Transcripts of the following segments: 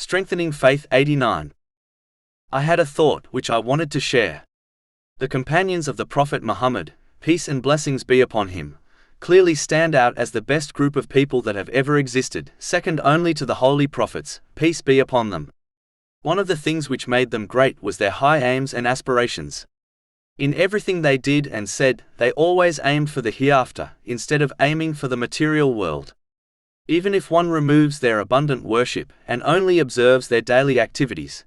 Strengthening Faith 89. I had a thought which I wanted to share. The companions of the Prophet Muhammad, peace and blessings be upon him, clearly stand out as the best group of people that have ever existed, second only to the holy prophets, peace be upon them. One of the things which made them great was their high aims and aspirations. In everything they did and said, they always aimed for the hereafter, instead of aiming for the material world. Even if one removes their abundant worship and only observes their daily activities,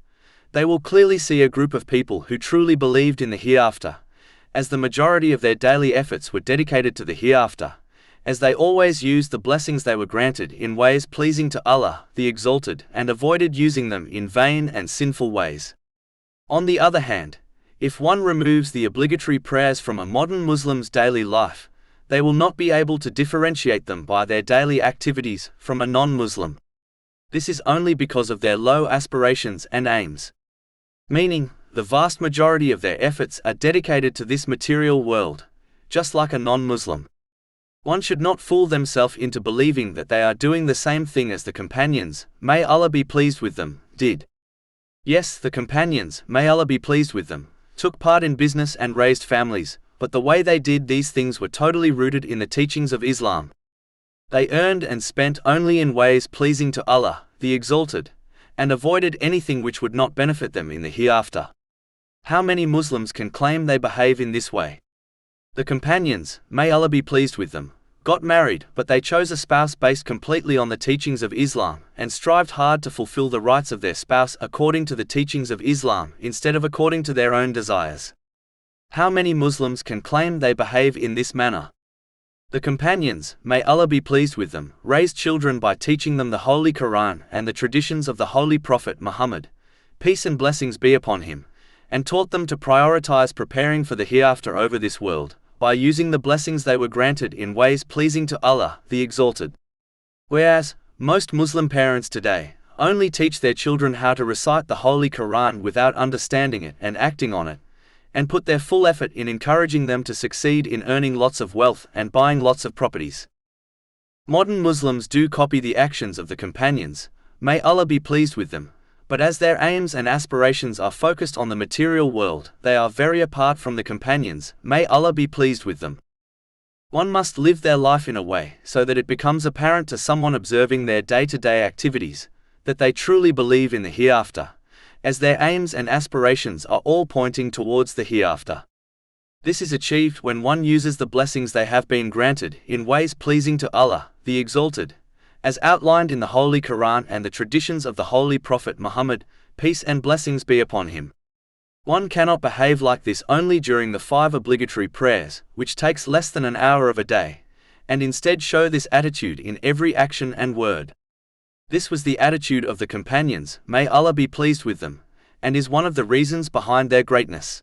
they will clearly see a group of people who truly believed in the hereafter, as the majority of their daily efforts were dedicated to the hereafter, as they always used the blessings they were granted in ways pleasing to Allah, the Exalted, and avoided using them in vain and sinful ways. On the other hand, if one removes the obligatory prayers from a modern Muslim's daily life, they will not be able to differentiate them by their daily activities from a non-Muslim. This is only because of their low aspirations and aims. Meaning, the vast majority of their efforts are dedicated to this material world, just like a non-Muslim. One should not fool themselves into believing that they are doing the same thing as the companions, may Allah be pleased with them, did. Yes, the companions, may Allah be pleased with them, took part in business and raised families, but the way they did these things were totally rooted in the teachings of Islam. They earned and spent only in ways pleasing to Allah, the Exalted, and avoided anything which would not benefit them in the hereafter. How many Muslims can claim they behave in this way? The companions, may Allah be pleased with them, got married, but they chose a spouse based completely on the teachings of Islam and strived hard to fulfill the rights of their spouse according to the teachings of Islam instead of according to their own desires. How many Muslims can claim they behave in this manner? The companions, may Allah be pleased with them, raised children by teaching them the Holy Quran and the traditions of the Holy Prophet Muhammad, peace and blessings be upon him, and taught them to prioritize preparing for the hereafter over this world, by using the blessings they were granted in ways pleasing to Allah, the Exalted. Whereas, most Muslim parents today only teach their children how to recite the Holy Quran without understanding it and acting on it, and put their full effort in encouraging them to succeed in earning lots of wealth and buying lots of properties. Modern Muslims do copy the actions of the companions, may Allah be pleased with them, but as their aims and aspirations are focused on the material world, they are very apart from the companions, may Allah be pleased with them. One must live their life in a way so that it becomes apparent to someone observing their day-to-day activities, that they truly believe in the hereafter, as their aims and aspirations are all pointing towards the hereafter. This is achieved when one uses the blessings they have been granted in ways pleasing to Allah, the Exalted, as outlined in the Holy Quran and the traditions of the Holy Prophet Muhammad, peace and blessings be upon him. One cannot behave like this only during the 5 obligatory prayers, which takes less than an hour of a day, and instead show this attitude in every action and word. This was the attitude of the companions, may Allah be pleased with them, and is one of the reasons behind their greatness.